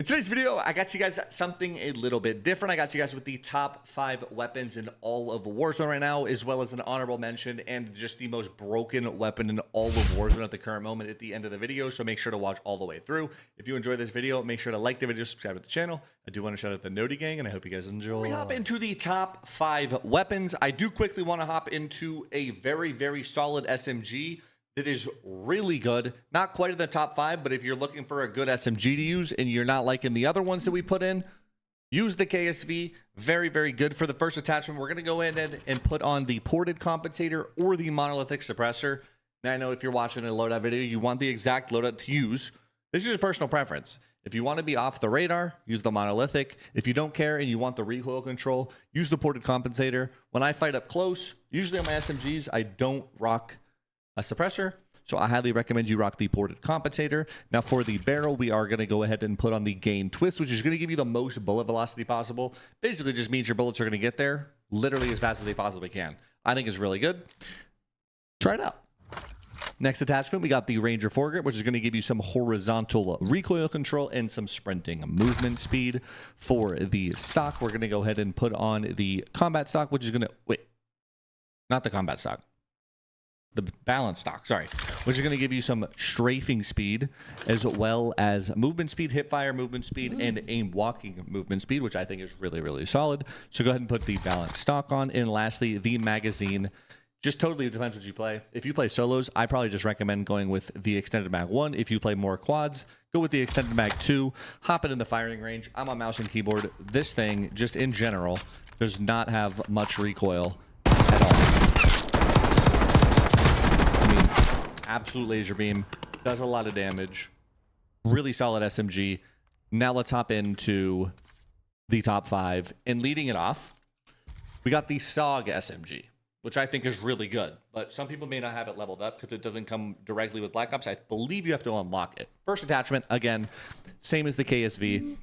today's video, I got you guys something a little bit different. I got you guys with the top 5 weapons in all of Warzone right now, as well as an honorable mention and just the most broken weapon in all of Warzone at the current moment at the end of the video. So make sure to watch all the way through. If you enjoyed this video, make sure to like the video, subscribe to the channel. I do want to shout out the Noti gang, and I hope you guys enjoy. We hop into the top 5 weapons. I do quickly want to hop into a very, very solid SMG. It is really good. Not quite in the top 5, but if you're looking for a good SMG to use and you're not liking the other ones that we put in, use the KSV. Very, very good. For the first attachment, we're going to go in and put on the ported compensator or the monolithic suppressor. Now, I know if you're watching a loadout video, you want the exact loadout to use. This is just personal preference. If you want to be off the radar, use the monolithic. If you don't care and you want the recoil control, use the ported compensator. When I fight up close, usually on my SMGs, I don't rock a suppressor, so I highly recommend you rock the ported compensator. Now for the barrel, we are going to go ahead and put on the gain twist, which is going to give you the most bullet velocity possible. Basically just means your bullets are going to get there literally as fast as they possibly can. I think it's really good. Try it out. Next attachment, we got the Ranger foregrip, which is going to give you some horizontal recoil control and some sprinting movement speed. For the stock, we're going to go ahead and put on the combat stock, which is going to wait, not the combat stock, the balance stock, sorry, which is going to give you some strafing speed as well as movement speed, hip fire movement speed, and aim walking movement speed, which I think is really, really solid. So go ahead and put the balance stock on. And lastly, the magazine. Just totally depends what you play. If you play solos, I probably just recommend going with the extended mag 1. If you play more quads, go with the extended mag 2. Hop it in the firing range. I'm on mouse and keyboard. This thing, just in general, does not have much recoil at all. Absolute laser beam, does a lot of damage, really solid SMG. Now let's hop into the top 5, and leading it off, we got the SOG SMG, which I think is really good, but some people may not have it leveled up because it doesn't come directly with Black Ops. I believe you have to unlock it. First attachment, again, same as the KSV,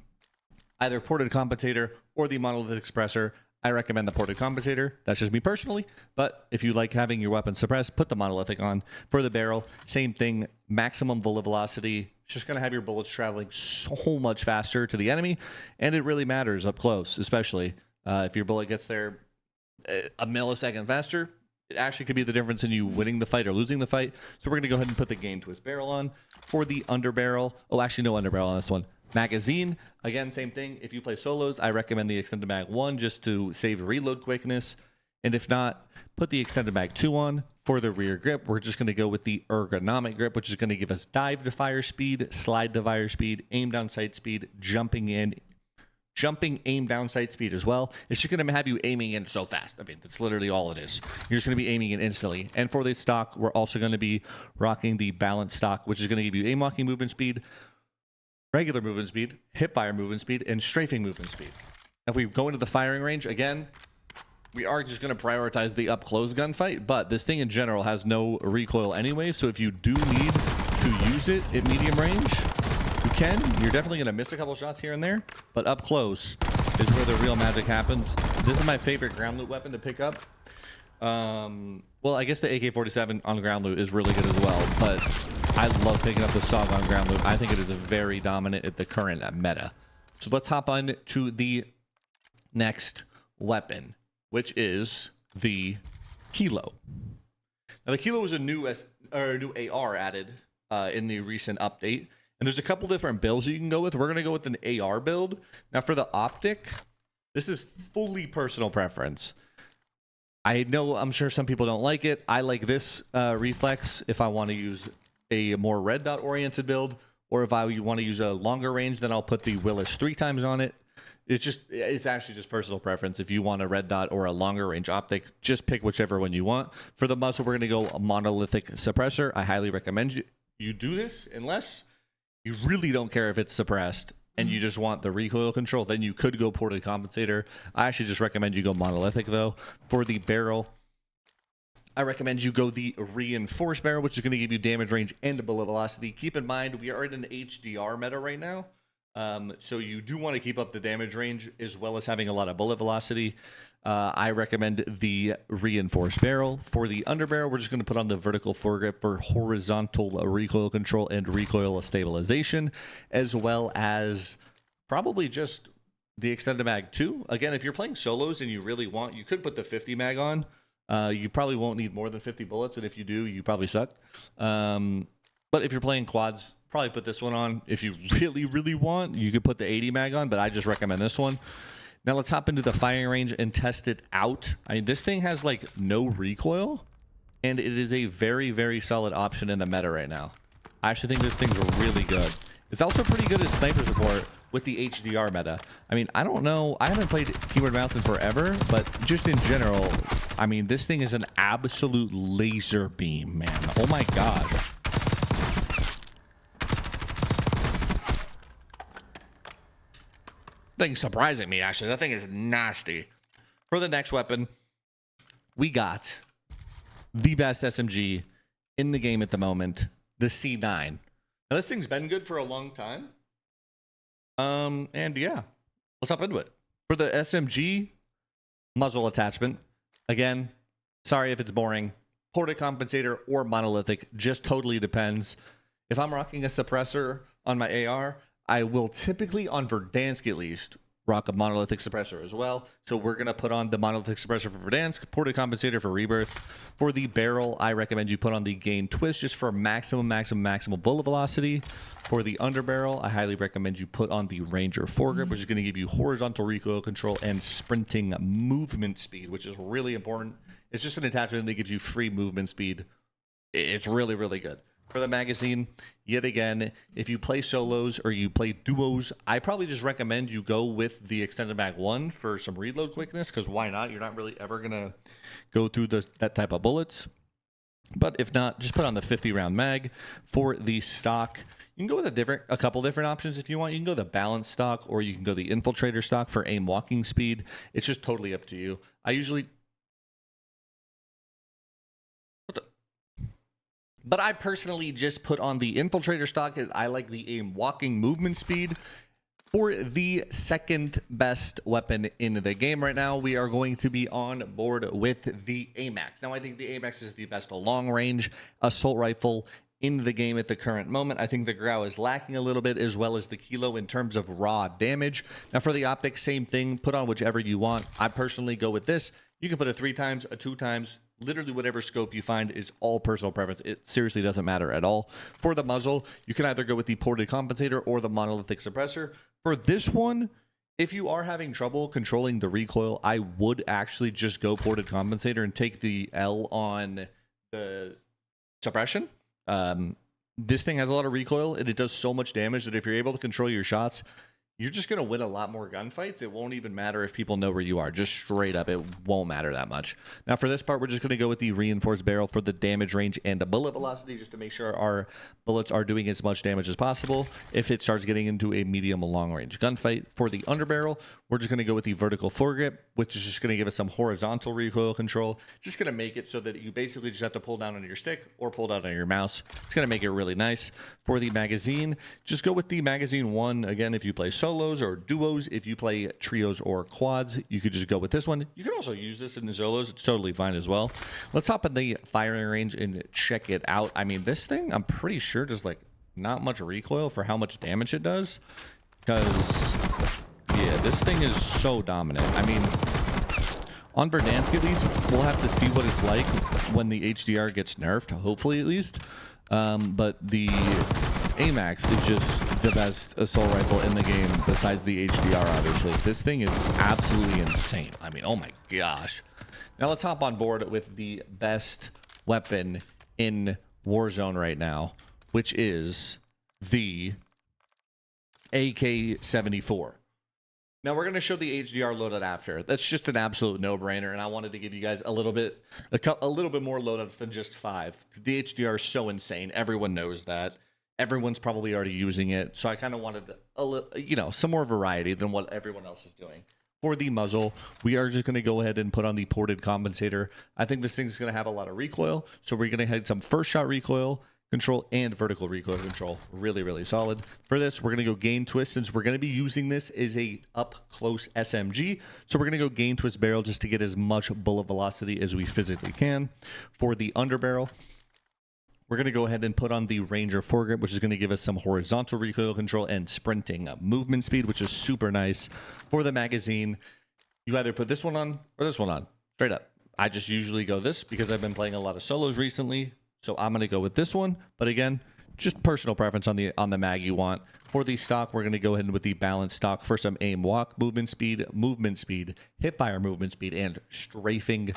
either ported compensator or the monolithic suppressor. I recommend the ported compensator. That's just me personally. But if you like having your weapon suppressed, put the monolithic on. For the barrel, same thing. Maximum bullet velocity. It's just going to have your bullets traveling so much faster to the enemy. And it really matters up close, especially if your bullet gets there a millisecond faster. It actually could be the difference in you winning the fight or losing the fight. So we're going to go ahead and put the gain twist barrel on. For the underbarrel, oh, actually no underbarrel on this one. Magazine, again, same thing. If you play solos, I recommend the extended mag 1 just to save reload quickness. And if not, put the extended mag 2 on. For the rear grip, we're just going to go with the ergonomic grip, which is going to give us dive to fire speed, slide to fire speed, aim down sight speed, jumping aim down sight speed as well. It's just going to have you aiming in so fast. I mean, that's literally all it is. You're just going to be aiming in instantly. And for the stock, we're also going to be rocking the balance stock, which is going to give you aim walking movement speed, regular movement speed, hip fire movement speed, and strafing movement speed. If we go into the firing range, again, we are just going to prioritize the up-close gunfight, but this thing in general has no recoil anyway, so if you do need to use it at medium range, you can. You're definitely going to miss a couple shots here and there, but up close is where the real magic happens. This is my favorite ground loot weapon to pick up. Well, I guess the AK-47 on ground loot is really good as well, but I love picking up the SOG on ground loot. I think it is a very dominant at the current meta. So let's hop on to the next weapon, which is the Kilo. Now, the Kilo is a new AR added in the recent update, and there's a couple different builds you can go with. We're going to go with an AR build. Now, for the optic, this is fully personal preference. I know, I'm sure some people don't like it. I like this reflex if I want to use a more red dot oriented build, or if I want to use a longer range, then I'll put the Willis 3 times on it. It's actually just personal preference. If you want a red dot or a longer range optic, just pick whichever one you want. For the muzzle, we're going to go a monolithic suppressor. I highly recommend you do this unless you really don't care if it's suppressed and you just want the recoil control. Then you could go ported compensator. I actually just recommend you go monolithic though. For the barrel, I recommend you go the reinforced barrel, which is going to give you damage range and bullet velocity. Keep in mind, we are in an HDR meta right now. So you do want to keep up the damage range as well as having a lot of bullet velocity. I recommend the reinforced barrel. For the underbarrel, we're just going to put on the vertical foregrip for horizontal recoil control and recoil stabilization, as well as probably just the extended mag 2. Again, if you're playing solos and you really want, you could put the 50 mag on. You probably won't need more than 50 bullets, and if you do, you probably suck. But if you're playing quads, probably put this one on. If you really, really want, you could put the 80 mag on, but I just recommend this one. Now let's hop into the firing range and test it out. I mean, this thing has like no recoil, and it is a very, very solid option in the meta right now. I actually think this thing's really good. It's also pretty good as sniper support with the HDR meta. I mean, I don't know. I haven't played keyboard mouse in forever, but just in general, I mean, this thing is an absolute laser beam, man. Oh my gosh. Thing's surprising me, actually. That thing is nasty. For the next weapon, we got the best SMG in the game at the moment, the C9. Now, this thing's been good for a long time. And yeah, let's hop into it. For the SMG muzzle attachment, again, sorry if it's boring. Ported compensator or monolithic, just totally depends. If I'm rocking a suppressor on my AR, I will typically, on Verdansk at least, rock a monolithic suppressor as well. So we're going to put on the monolithic suppressor for Verdansk, ported compensator for Rebirth. For the barrel, I recommend you put on the gain twist just for maximum bullet velocity. For the underbarrel, I highly recommend you put on the Ranger foregrip, which is going to give you horizontal recoil control and sprinting movement speed, which is really important. It's just an attachment that gives you free movement speed. It's really, really good. For the magazine, yet again, if you play solos or you play duos, I probably just recommend you go with the extended mag 1 for some reload quickness, because why not? You're not really ever going to go through that type of bullets. But if not, just put on the 50 round mag. For the stock, you can go with a couple different options if you want. You can go the balanced stock, or you can go the infiltrator stock for aim walking speed. It's just totally up to you. But I personally just put on the infiltrator stock. I like the aim walking movement speed. For the second best weapon in the game right now, we are going to be on board with the amax. Now, I think the amax is the best long range assault rifle in the game at the current moment. I think the grau is lacking a little bit, as well as the kilo in terms of raw damage. Now, for the optics, same thing. Put on whichever you want. I personally go with this. You can put a 3 times, a 2 times, literally whatever scope you find. Is all personal preference. It seriously doesn't matter at all. For the muzzle, you can either go with the ported compensator or the monolithic suppressor. For this one, if you are having trouble controlling the recoil, I would actually just go ported compensator and take the L on the suppression. This thing has a lot of recoil, and it does so much damage that if you're able to control your shots, you're just going to win a lot more gunfights. It won't even matter if people know where you are. Just straight up, it won't matter that much. Now, for this part, we're just going to go with the reinforced barrel for the damage range and the bullet velocity, just to make sure our bullets are doing as much damage as possible if it starts getting into a medium or long range gunfight. For the underbarrel, we're just going to go with the vertical foregrip, which is just going to give us some horizontal recoil control. Just going to make it so that you basically just have to pull down on your stick or pull down on your mouse. It's going to make it really nice. For the magazine, just go with the magazine 1. Again, if you play solos or duos, if you play trios or quads, you could just go with this one. You can also use this in the solos. It's totally fine as well. Let's hop in the firing range and check it out. I mean, this thing, I'm pretty sure does like not much recoil for how much damage it does, because yeah, this thing is so dominant. I mean, on Verdansk at least, we'll have to see what it's like when the HDR gets nerfed, hopefully at least. But the amax is just the best assault rifle in the game besides the HDR, obviously. This thing is absolutely insane. I mean, oh my gosh. Now let's hop on board with the best weapon in Warzone right now, which is the AK-74. Now we're going to show the HDR loadout after. That's just an absolute no-brainer, and I wanted to give you guys a little bit more loadouts than just 5. The HDR is so insane. Everyone knows that. Everyone's probably already using it, so I kind of wanted a little, some more variety than what everyone else is doing. For the muzzle, we are just going to go ahead and put on the ported compensator. I think this thing's going to have a lot of recoil, so we're going to hit some first shot recoil control and vertical recoil control. Really, really solid. For this, we're going to go gain twist, since we're going to be using this as a up close SMG. So we're going to go gain twist barrel just to get as much bullet velocity as we physically can. For the underbarrel, we're going to go ahead and put on the Ranger foregrip, which is going to give us some horizontal recoil control and sprinting movement speed, which is super nice. For the magazine, you either put this one on or this one on, straight up. I just usually go this because I've been playing a lot of solos recently, so I'm going to go with this one. But again, just personal preference on the mag you want. For the stock, we're going to go ahead with the balanced stock for some aim walk movement speed, hip fire movement speed, and strafing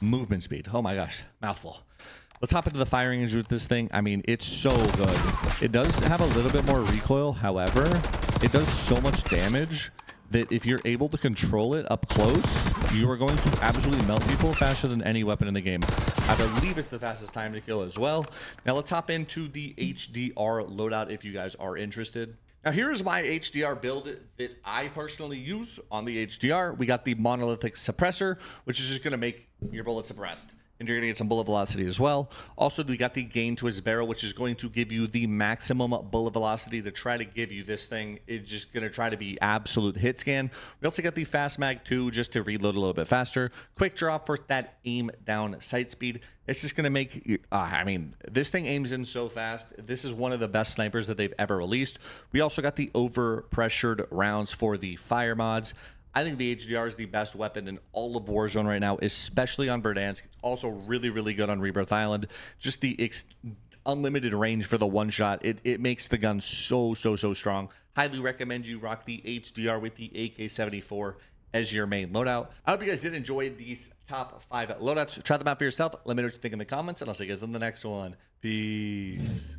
movement speed. Oh my gosh, mouthful. Let's hop into the firing range with this thing. I mean, it's so good. It does have a little bit more recoil. However, it does so much damage that if you're able to control it up close, you are going to absolutely melt people faster than any weapon in the game. I believe it's the fastest time to kill as well. Now let's hop into the HDR loadout if you guys are interested. Now here's my HDR build that I personally use on the HDR. We got the monolithic suppressor, which is just going to make your bullet suppressed. And you're going to get some bullet velocity as well. Also, we got the gain to his barrel, which is going to give you the maximum bullet velocity to try to give you this thing. It's just going to try to be absolute hit scan. We also got the fast mag 2 just to reload a little bit faster. Quick draw for that aim down sight speed. It's just going to make, I mean, this thing aims in so fast. This is one of the best snipers that they've ever released. We also got the over pressured rounds for the fire mods. I think the HDR is the best weapon in all of Warzone right now, especially on Verdansk. It's also really, really good on Rebirth Island. Just the unlimited range for the one shot. It makes the gun so strong. Highly recommend you rock the HDR with the AK-74 as your main loadout. I hope you guys did enjoy these top 5 loadouts. Try them out for yourself. Let me know what you think in the comments, and I'll see you guys in the next one. Peace.